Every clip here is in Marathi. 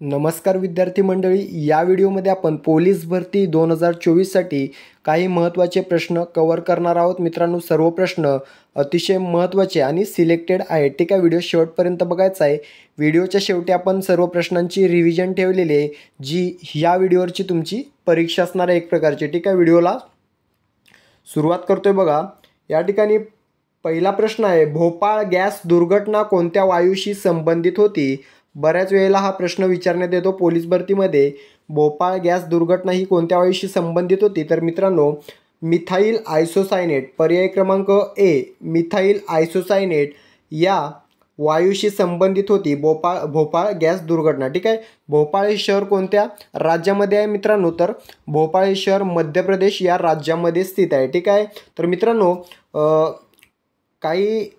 नमस्कार विद्यार्थी मंडळी, या व्हिडिओमध्ये आपण पोलीस भरती 2024 साठी काही महत्त्वाचे प्रश्न कव्हर करणार आहोत. मित्रांनो, सर्व प्रश्न अतिशय महत्त्वाचे आणि सिलेक्टेड आहेत. ठीक आहे, व्हिडिओ शेवटपर्यंत बघायचा आहे. व्हिडिओच्या शेवटी आपण सर्व प्रश्नांची रिव्हिजन ठेवलेली आहे, जी ह्या व्हिडिओवरची तुमची परीक्षा असणार आहे एक प्रकारची. ठीक आहे, व्हिडिओला सुरुवात करतोय बघा. या ठिकाणी पहिला प्रश्न आहे, भोपाळ गॅस दुर्घटना कोणत्या वायूशी संबंधित होती? बऱ्याच वेळेला हा प्रश्न विचारण्यात येतो पोलीस भरतीमध्ये. भोपाळ गॅस दुर्घटना ही कोणत्या वायूशी संबंधित होती? तर मित्रांनो, मिथाईल आयसोसायनेट, पर्याय क्रमांक ए, मिथाईल आयसोसायनेट या वायूशी संबंधित होती भोपाळ गॅस दुर्घटना. ठीक आहे, भोपाळ हे शहर कोणत्या राज्यामध्ये आहे मित्रांनो? तर भोपाळ हे शहर मध्य प्रदेश या राज्यामध्ये स्थित आहे. ठीक आहे, तर मित्रांनो काही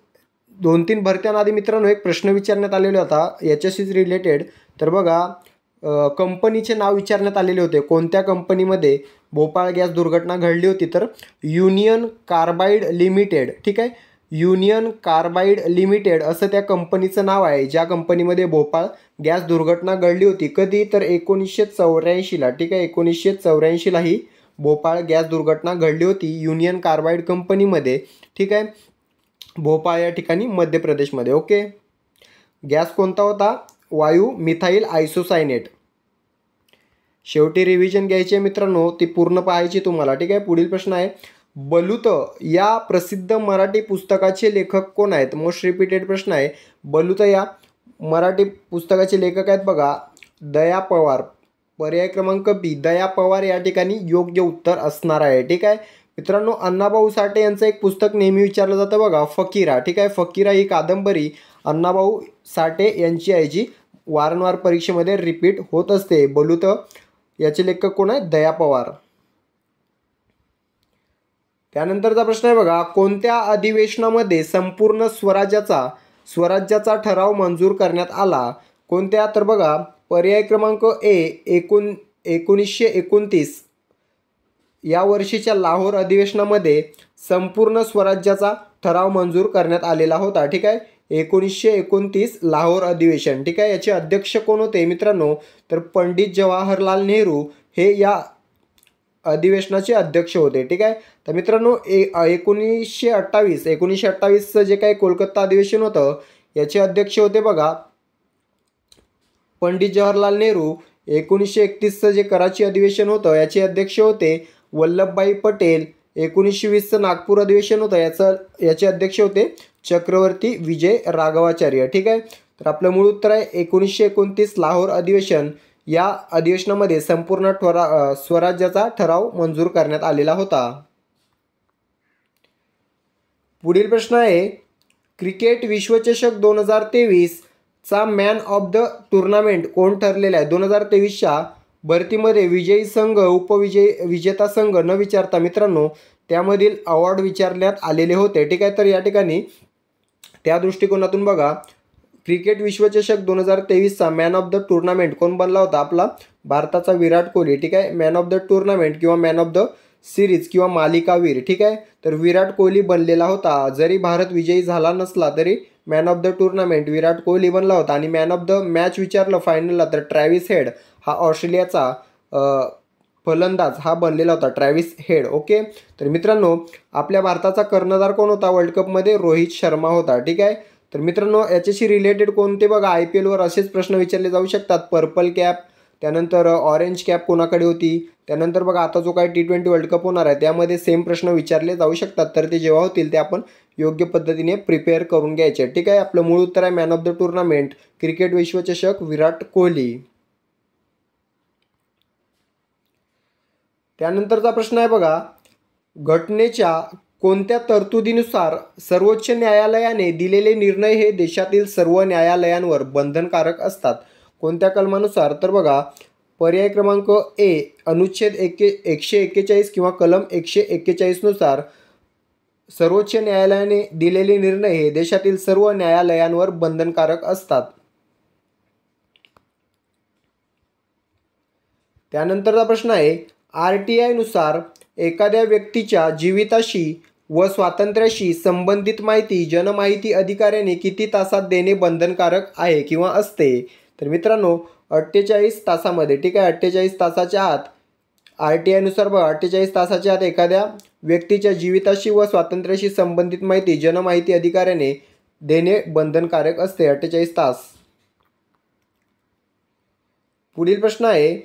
2-3 भरत्यांआधी मित्रांनो एक प्रश्न विचारण्यात आलेला होता याच्याशीच रिलेटेड. तर बघा, कंपनीचे नाव विचारण्यात आलेले होते. कोणत्या कंपनीमध्ये भोपाळ गॅस दुर्घटना घडली होती? तर युनियन कार्बाइड लिमिटेड. ठीक आहे, युनियन कार्बाइड लिमिटेड असं त्या कंपनीचं नाव आहे, ज्या कंपनीमध्ये भोपाळ गॅस दुर्घटना घडली होती. कधी? तर 1984ला. ठीक आहे, 1984ला ही भोपाळ गॅस दुर्घटना घडली होती युनियन कार्बाइड कंपनीमध्ये. ठीक आहे, भोपाळ या ठिकाणी मध्य प्रदेशमध्ये. ओके, गॅस कोणता होता? वायू मिथाईल आयसोसायनेट. शेवटी रिव्हिजन घ्यायची आहे मित्रांनो, ती पूर्ण पाहायची तुम्हाला. ठीक आहे, पुढील प्रश्न आहे, बलूत या प्रसिद्ध मराठी पुस्तकाचे लेखक कोण आहेत? मोस्ट रिपीटेड प्रश्न आहे. बलूत या मराठी पुस्तकाचे लेखक आहेत बघा, दया पवार. पर्याय क्रमांक बी, दया पवार या ठिकाणी योग्य उत्तर असणार आहे. ठीक आहे मित्रांनो, अण्णाभाऊ साठे यांचं एक पुस्तक नेहमी विचारलं जातं बघा, फकीरा. ठीक आहे, फकीरा ही कादंबरी अण्णाभाऊ साठे यांची आहे, जी वारंवार परीक्षेमध्ये रिपीट होत असते. बलूत याचे लेखक कोण आहेत? दया पवार. त्यानंतरचा प्रश्न आहे बघा, कोणत्या अधिवेशनामध्ये संपूर्ण स्वराज्याचा ठराव मंजूर करण्यात आला? कोणत्या? तर बघा, पर्याय क्रमांक ए, 1929 या वर्षीच्या लाहोर अधिवेशनामध्ये संपूर्ण स्वराज्याचा ठराव मंजूर करण्यात आलेला होता. ठीक आहे, 1929 लाहोर अधिवेशन. ठीक आहे, याचे अध्यक्ष कोण होते मित्रांनो? तर पंडित जवाहरलाल नेहरू हे या अधिवेशनाचे अध्यक्ष होते. ठीक आहे, तर मित्रांनो 1928चं जे काही कोलकाता अधिवेशन होतं याचे अध्यक्ष होते बघा पंडित जवाहरलाल नेहरू. 1931चं जे कराची अधिवेशन होतं याचे अध्यक्ष होते वल्लभभाई पटेल. 1920चं नागपूर अधिवेशन होतं याचे अध्यक्ष होते चक्रवर्ती विजय राघवाचार्य. ठीक आहे, तर आपलं मूळ उत्तर आहे 1929 लाहोर अधिवेशन. या अधिवेशनामध्ये संपूर्ण स्वराज्याचा ठराव मंजूर करण्यात आलेला होता. पुढील प्रश्न आहे, क्रिकेट विश्वचषक 2023चा मॅन ऑफ द टुर्नामेंट कोण ठरलेला आहे? 2023च्या भरतीमध्ये विजयी संघ, विजेता संघ न विचारता मित्रांनो त्यामधील अवॉर्ड विचारण्यात आलेले होते. ठीक आहे, तर या ठिकाणी त्या दृष्टिकोनातून बघा, क्रिकेट विश्वचषक 2023चा मॅन ऑफ द टुर्नामेंट कोण बनला होता? आपला भारताचा विराट कोहली. ठीक आहे, मॅन ऑफ द टुर्नामेंट किंवा मॅन ऑफ द सिरीज किंवा मालिकावीर. ठीक आहे, तर विराट कोहली बनलेला होता. जरी भारत विजयी झाला नसला तरी man of the tournament Virat Kohli बनला होता. आणि मॅन ऑफ द मॅच विचारलं फायनलला तर ट्रॅव्हिस हेड हा ऑस्ट्रेलियाचा फलंदाज हा बनलेला होता, ट्रॅव्हिस हेड. ओके, तर मित्रांनो आपल्या भारताचा कर्णधार कोण होता वर्ल्ड कपमध्ये? रोहित शर्मा होता. ठीक आहे, तर मित्रांनो याच्याशी रिलेटेड कोणते बघा IPLवर असेच प्रश्न विचारले जाऊ शकतात. पर्पल कॅप, त्यानंतर ऑरेंज कॅप कोणाकडे होती? त्यानंतर बघा आता जो काही T20 वर्ल्ड कप होणार आहे त्यामध्ये सेम प्रश्न विचारले जाऊ शकतात. तर ते जेव्हा होतील ते आपण योग्य पद्धतीने प्रिपेअर करून घ्यायचे. ठीक आहे, आपलं मूळ उत्तर आहे man of the tournament cricket विश्वचषक विराट कोहली. त्यानंतरचा प्रश्न आहे बघा, घटनेच्या कोणत्या तरतुदीनुसार सर्वोच्च न्यायालयाने दिलेले निर्णय हे देशातील सर्व न्यायालयांवर बंधनकारक असतात? कोणत्या कलमानुसार? तर बघा, पर्याय क्रमांक ए, अनुच्छेद 141 किंवा कलम 141 नुसार सर्वोच्च न्यायालयाने दिलेले निर्णय हे देशातील सर्व न्यायालयांवर बंधनकारक असतात. त्यानंतरचा प्रश्न आहे, RTI नुसार एखाद्या व्यक्तीच्या जीविताशी व स्वातंत्र्याशी संबंधित माहिती जनमाहिती अधिकाऱ्याने किती तासात देणे बंधनकारक आहे किंवा असते? तर मित्रांनो 48 तासामध्ये, ठीक आहे, 48 तासाच्या आत RTI नुसार बघा 48 तासाच्या आत एखाद्या व्यक्तीच्या जीविताशी व स्वातंत्र्याशी संबंधित माहिती जनमाहिती अधिकाऱ्याने देणे बंधनकारक असते. 48 तास. पुढील प्रश्न आहे,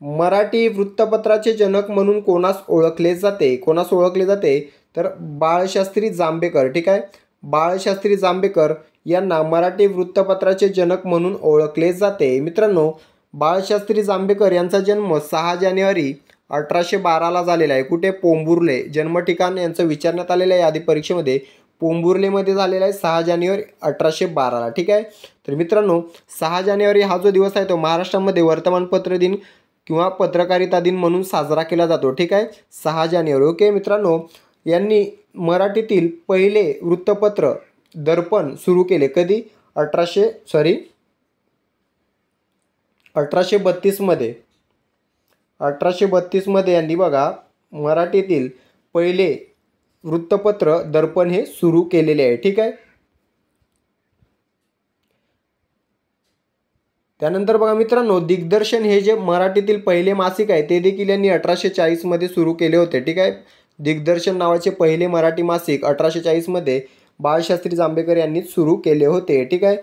मराठी वृत्तपत्राचे जनक म्हणून कोणास ओळखले जाते? कोणास ओळखले जाते तर बाळशास्त्री जांभेकर, ठीक आहे. बाळशास्त्री जांभेकर यांना मराठी वृत्तपत्राचे जनक म्हणून ओळखले जाते. मित्रांनो, बाळशास्त्री जांभेकर यांचा जन्म 6 जानेवारी 1812ला झालेला आहे. कुठे? पोंभुर्ले. जन्म ठिकाण यांचं विचारण्यात आलेलं आहे आधी परीक्षेमध्ये. पोंभुर्लेमध्ये झालेला आहे 6 जानेवारी 1812ला, ठीक आहे. तर मित्रांनो, 6 जानेवारी हा जो दिवस आहे तो महाराष्ट्रामध्ये वर्तमानपत्र दिन किंवा पत्रकारिता दिन म्हणून साजरा केला जातो, ठीक आहे. 6 जानेवारी. ओके मित्रांनो, यांनी मराठीतील पहिले वृत्तपत्र दर्पण सुरू केले. कधी? 1832 मध्ये. 1832 मध्ये यांनी बघा मराठीतील पहिले वृत्तपत्र दर्पण हे सुरू केलेले आहे, ठीक आहे. त्यानंतर बघा मित्रांनो, दिग्दर्शन हे जे मराठीतील पहिले मासिक आहे ते देखील यांनी 1840 मध्ये सुरू केले होते, ठीक आहे. दिग्दर्शन नावाचे पहिले मराठी मासिक 1840 मध्ये बाळशास्त्री जांभेकर यांनी सुरू केले होते, ठीक आहे.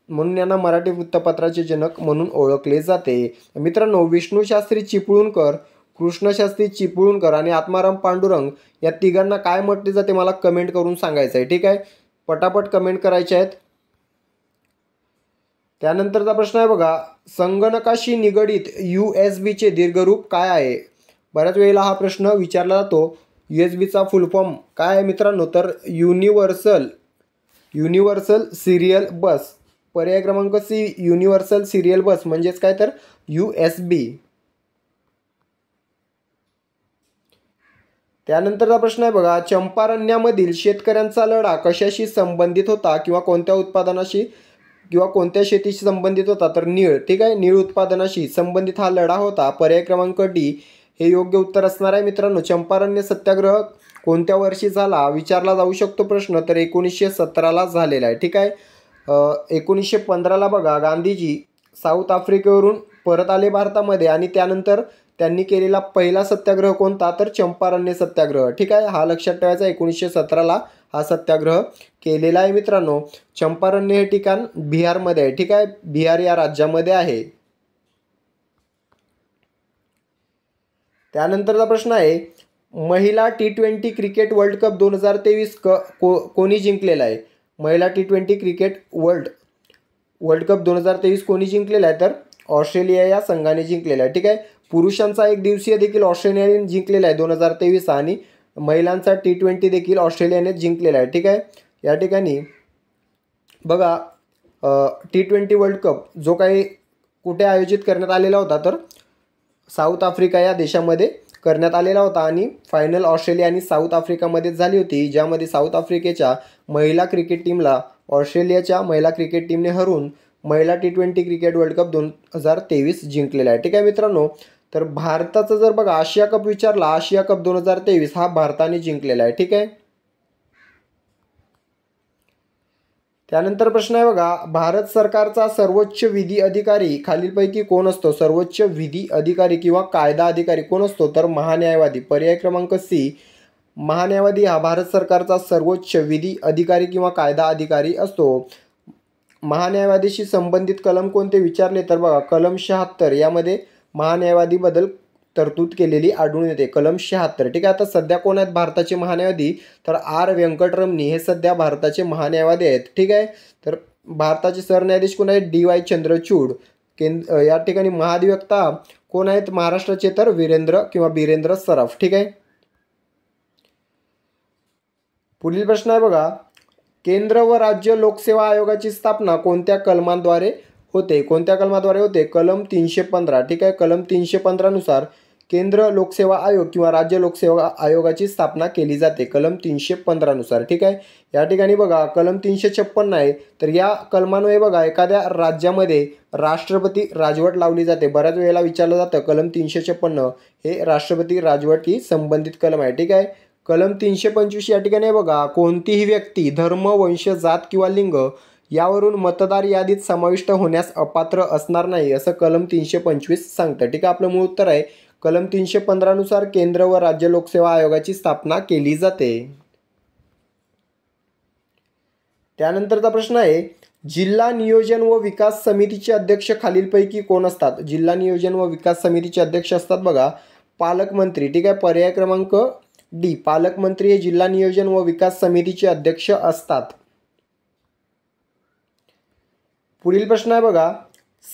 म्हणून यांना मराठी वृत्तपत्राचे जनक म्हणून ओळखले जाते. मित्रांनो, विष्णूशास्त्री चिपळूणकर, कृष्णशास्त्री चिपळूणकर आणि आत्माराम पांडुरंग या तिघांना काय म्हटले जाते मला कमेंट करून सांगायचं आहे, ठीक आहे. पटापट कमेंट करायचे आहेत. त्यानंतरचा प्रश्न आहे बघा, संगणकाशी निगडित USB चे दीर्घरूप काय आहे? बऱ्याच वेळेला हा प्रश्न विचारला जातो. USB चा फुल फॉर्म काय आहे मित्रांनो तर युनिव्हर्सल सिरियल बस. पर्याय क्रमांक सी, युनिव्हर्सल सिरियल बस म्हणजेच काय तर USB. त्यानंतरचा प्रश्न आहे बघा, चंपारण्यामधील शेतकऱ्यांचा लढा कशाशी संबंधित होता किंवा कोणत्या उत्पादनाशी किंवा कोणत्या शेतीशी संबंधित होता तर नीळ, ठीक आहे. नीळ उत्पादनाशी संबंधित हा लढा होता. पर्याय क्रमांक डी हे योग्य उत्तर असणार आहे मित्रांनो. चंपारण्य सत्याग्रह कोणत्या वर्षी झाला विचारला जाऊ शकतो प्रश्न तर 1917ला झालेला आहे, ठीक आहे. 1915ला बघा गांधीजी साऊथ आफ्रिकेवरून परत आले भारतामध्ये आणि त्यानंतर त्यांनी केलेला पहिला सत्याग्रह कोणता तर चंपारण्य सत्याग्रह, ठीक आहे. हा लक्षात ठेवायचा. 1917ला हा सत्याग्रह केलेला आहे मित्रांनो. चंपारण्य हे ठिकाण बिहारमध्ये आहे, ठीक आहे. बिहार या राज्यामध्ये आहे. त्यानंतरचा प्रश्न आहे, महिला T20 क्रिकेट वर्ल्ड कप 2023 कोणी जिंकलेला आहे? महिला T20 क्रिकेट वर्ल्ड कप 2023 कोणी जिंकलेला आहे तर ऑस्ट्रेलिया या संघाने जिंकलेला आहे, ठीक आहे. पुरुषांचा एक दिवसीय देखील ऑस्ट्रेलियाने जिंकलेला आहे 2023 आणि महिलांचा T20 देखील ऑस्ट्रेलियाने जिंकलेला आहे, ठीक आहे. या ठिकाणी बघा T20 वर्ल्ड कप जो काही कुठे आयोजित करण्यात आलेला होता तर साऊथ आफ्रिका या देशामध्ये करण्यात आलेला होता आणि फायनल ऑस्ट्रेलिया आणि साऊथ आफ्रिकामध्येच झाली होती, ज्यामध्ये साऊथ आफ्रिकेच्या महिला क्रिकेट टीमला ऑस्ट्रेलियाच्या महिला क्रिकेट टीमने हरून महिला T20 क्रिकेट वर्ल्ड कप 2023 जिंकलेला आहे, ठीक आहे मित्रांनो. तर भारताचं जर बघा आशिया कप विचारला, आशिया कप 2023 हा भारताने जिंकलेला आहे, ठीक आहे. त्यानंतर प्रश्न आहे बघा, भारत सरकारचा सर्वोच्च विधी अधिकारी खालीलपैकी कोण असतो? सर्वोच्च विधी अधिकारी किंवा कायदा अधिकारी कोण असतो तर महान्यायवादी. पर्याय क्रमांक सी, महान्यायवादी हा भारत सरकारचा सर्वोच्च विधी अधिकारी किंवा कायदा अधिकारी असतो. महान्यायवादीशी संबंधित कलम कोणते विचारले तर बघा कलम 76 यामध्ये महान्यायवादीबद्दल तरतूद केलेली आढळून येते. कलम 76, ठीक आहे. आता सध्या कोण आहेत भारताचे महान्यायवादी तर R व्यंकटरमणी हे सध्या भारताचे महान्यायवादी आहेत, ठीक आहे. तर भारताचे सरन्यायाधीश कोण आहेत? DY चंद्रचूड. या ठिकाणी महाधिवक्ता कोण आहेत महाराष्ट्राचे तर बिरेंद्र सराफ, ठीक आहे. पुढील प्रश्न आहे बघा, केंद्र व राज्य लोकसेवा आयोगाची स्थापना कोणत्या कलमांद्वारे होते? कोणत्या कलमाद्वारे होते? कलम 315, ठीक आहे. कलम 315 नुसार केंद्र लोकसेवा आयोग किंवा राज्य लोकसेवा आयोगाची स्थापना केली जाते. कलम 315 नुसार, ठीक आहे. या ठिकाणी बघा कलम 356 आहे तर या कलमान्वये बघा एखाद्या राज्यामध्ये राष्ट्रपती राजवट लावली जाते. बऱ्याच वेळेला विचारलं जातं कलम 356 हे राष्ट्रपती राजवटी संबंधित कलम आहे, ठीक आहे. कलम 325 या ठिकाणी बघा कोणतीही व्यक्ती धर्म, वंश, जात किंवा लिंग यावरून मतदार यादीत समाविष्ट होण्यास अपात्र असणार नाही असं कलम 325 सांगतं. ठीक आहे, आपलं मूळ उत्तर आहे कलम 315 नुसार केंद्र व राज्य लोकसेवा आयोगाची स्थापना केली जाते. त्यानंतरचा प्रश्न आहे जिल्हा नियोजन व विकास समितीचे अध्यक्ष खालीलपैकी कोण असतात? जिल्हा नियोजन व विकास समितीचे अध्यक्ष असतात बघा पालकमंत्री. ठीक आहे, पर्याय क्रमांक डी पालकमंत्री हे जिल्हा नियोजन व विकास समितीचे अध्यक्ष असतात. पुढील प्रश्न आहे बघा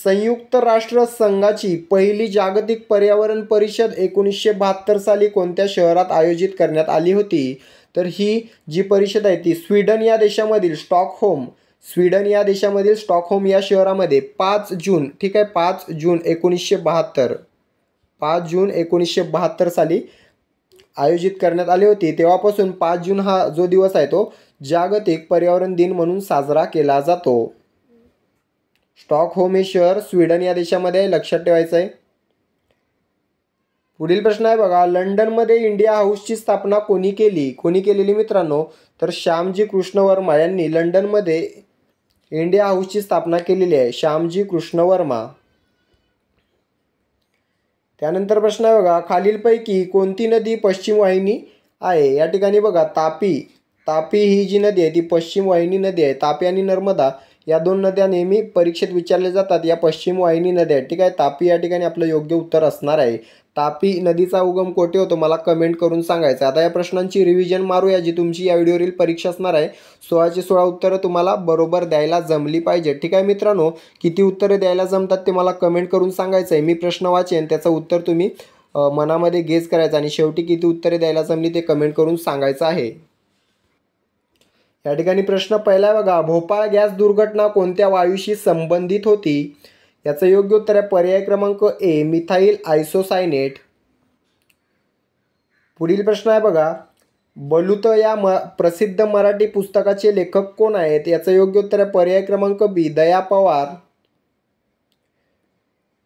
संयुक्त राष्ट्र संघाची पहिली जागतिक पर्यावरण परिषद 1972 साली कोणत्या शहरात आयोजित करण्यात आली होती? तर ही जी परिषद आहे ती स्वीडन या देशामधील स्टॉकहोम या शहरामध्ये 5 जून, ठीक आहे, 5 जून 1972 साली आयोजित करण्यात आली होती. तेव्हापासून 5 जून हा जो दिवस आहे तो जागतिक पर्यावरण दिन म्हणून साजरा केला जातो. स्टॉकहोम हे शहर स्वीडन या देशामध्ये आहे, लक्षात ठेवायचं आहे. पुढील प्रश्न आहे बघा लंडनमध्ये इंडिया हाऊसची स्थापना कोणी केलेली मित्रांनो? तर श्यामजी कृष्ण वर्मा यांनी लंडनमध्ये इंडिया हाऊसची स्थापना केलेली आहे. श्यामजी कृष्ण वर्मा. त्यानंतर प्रश्न आहे बघा खालीलपैकी कोणती नदी पश्चिम वाहिनी आहे? या ठिकाणी बघा तापी ही जी नदी आहे ती पश्चिम वाहिनी नदी आहे. तापी आणि नर्मदा या दोन नद्या नेहमी परीक्षेत विचारल्या जातात, या पश्चिम वाहिनी नद्या आहेत. ठीक आहे, तापी या ठिकाणी आपलं योग्य उत्तर असणार आहे. तापी नदीचा उगम कोठे होतो मला कमेंट करून सांगायचं. आता या प्रश्नांची रिव्हिजन मारूया जी तुमची या व्हिडिओवरील परीक्षा असणार आहे. 16चे 16 उत्तरं तुम्हाला बरोबर द्यायला जमली पाहिजे. ठीक आहे मित्रांनो, किती उत्तरे द्यायला जमतात ते मला कमेंट करून सांगायचं आहे. मी प्रश्न वाचेन, त्याचं उत्तर तुम्ही मनामध्ये गेस करायचं आणि शेवटी किती उत्तरे द्यायला जमली ते कमेंट करून सांगायचं आहे. या ठिकाणी प्रश्न पहिला बघा भोपाळ गॅस दुर्घटना कोणत्या वायूशी संबंधित होती? याचं योग्य उत्तर आहे पर्याय क्रमांक ए मिथाइल आयसोसायनेट. पुढील प्रश्न आहे बघा बलूत या प्रसिद्ध मराठी पुस्तकाचे लेखक कोण आहेत? याचं योग्य उत्तर आहे पर्याय क्रमांक बी दया पवार.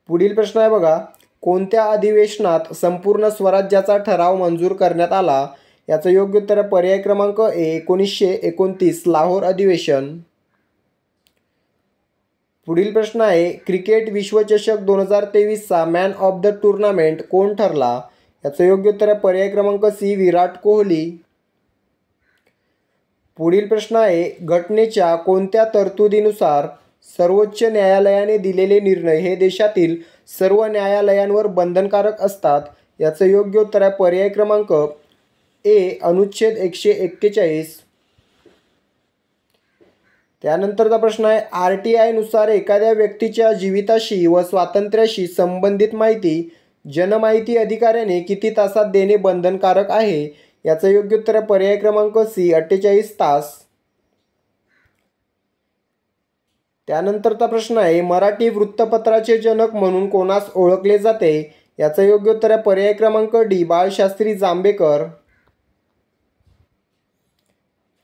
पुढील प्रश्न आहे बघा कोणत्या अधिवेशनात संपूर्ण स्वराज्याचा ठराव मंजूर करण्यात आला? याचं योग्य उत्तर आहे पर्याय क्रमांक ए 1929 लाहोर अधिवेशन. पुढील प्रश्न आहे क्रिकेट विश्वचषक 2023चा मॅन ऑफ द टुर्नामेंट कोण ठरला? याचं योग्य उत्तर आहे पर्याय क्रमांक सी विराट कोहली. पुढील प्रश्न आहे घटनेच्या कोणत्या तरतुदीनुसार सर्वोच्च न्यायालयाने दिलेले निर्णय हे देशातील सर्व न्यायालयांवर बंधनकारक असतात? याचं योग्य उत्तर आहे पर्याय क्रमांक ए अनुच्छेद 141. त्यानंतरचा प्रश्न आहे RTI नुसार एखाद्या व्यक्तीच्या जीविताशी व स्वातंत्र्याशी संबंधित माहिती जनमाहिती अधिकाऱ्याने किती तासात देणे बंधनकारक आहे? याचं योग्य उत्तर आहे पर्याय क्रमांक सी 48 तास. त्यानंतरचा प्रश्न आहे मराठी वृत्तपत्राचे जनक म्हणून कोणास ओळखले जाते? याचं योग्य उत्तर आहे पर्याय क्रमांक डी बाळशास्त्री जांभेकर.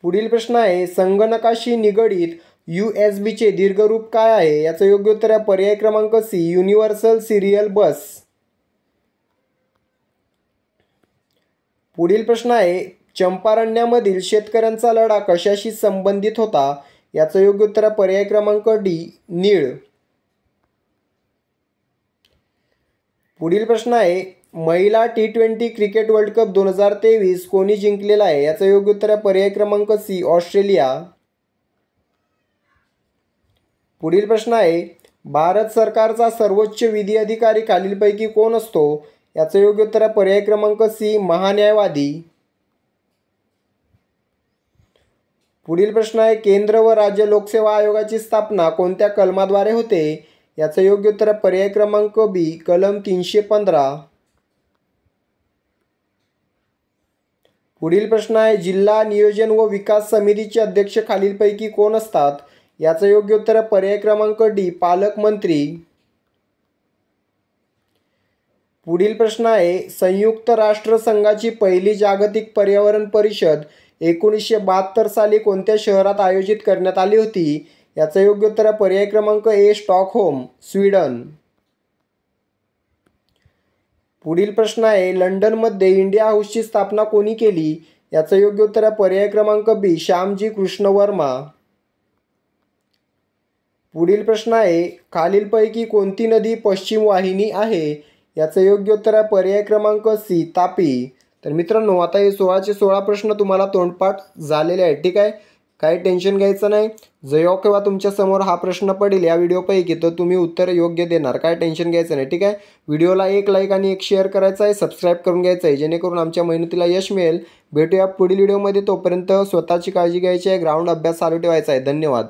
पुढील प्रश्न आहे संगणकाशी निगडीत USBचे दीर्घरूप काय आहे? याचं योग्य उत्तर आहे पर्याय क्रमांक सी युनिव्हर्सल सिरियल बस. पुढील प्रश्न आहे चंपारण्यामधील शेतकऱ्यांचा लढा कशाशी संबंधित होता? याचं योग्य उत्तर आहे पर्याय क्रमांक डी नीळ. पुढील प्रश्न आहे महिला T20 क्रिकेट वर्ल्ड कप 2023 कोणी जिंकलेला आहे? याचं योग्य उत्तर आहे पर्याय क्रमांक सी ऑस्ट्रेलिया. पुढील प्रश्न आहे भारत सरकारचा सर्वोच्च विधी अधिकारी खालीलपैकी कोण असतो? याचं योग्य उत्तर आहे पर्याय क्रमांक सी महान्यायवादी. पुढील प्रश्न आहे केंद्र व राज्य लोकसेवा आयोगाची स्थापना कोणत्या कलमाद्वारे होते? याचं योग्य उत्तर आहे पर्याय क्रमांक बी कलम 315. पुढील प्रश्न आहे जिल्हा नियोजन व विकास समितीचे अध्यक्ष खालीलपैकी कोण असतात? याचं योग्य उत्तर आहे पर्याय क्रमांक डी पालकमंत्री. पुढील प्रश्न आहे संयुक्त राष्ट्र संघाची पहिली जागतिक पर्यावरण परिषद 1972 साली कोणत्या शहरात आयोजित करण्यात आली होती? याचं योग्य उत्तर आहे पर्याय क्रमांक ए स्टॉकहोम स्वीडन. पुढील प्रश्न आहे लंडनमध्ये इंडिया हाऊसची स्थापना कोणी केली? याचं योग्य उत्तर आहे पर्याय क्रमांक बी श्यामजी कृष्ण वर्मा. पुढील प्रश्न आहे, खालीलपैकी कोणती नदी पश्चिम वाहिनी आहे? याचं योग्य उत्तर आहे पर्याय क्रमांक सी, तापी. तर मित्रांनो, आता हे 16चे 16 प्रश्न तुम्हाला तोंडपाठ झालेले आहेत. ठीक आहे, काही टेन्शन घ्यायचं नाही. जेव्हा केव्हा तुमच्यासमोर हा प्रश्न पडेल या व्हिडिओपैकी तर तुम्ही उत्तर योग्य देणार, काय टेन्शन घ्यायचं नाही. ठीक आहे, व्हिडिओला एक लाईक आणि एक शेअर करायचा आहे, सबस्क्राईब करून घ्यायचं आहे, जेणेकरून आमच्या मेहनतीला यश मिळेल. भेटूया पुढील व्हिडिओमध्ये. तोपर्यंत स्वतःची काळजी घ्यायची आहे, ग्राउंड अभ्यास चालू ठेवायचा आहे. धन्यवाद.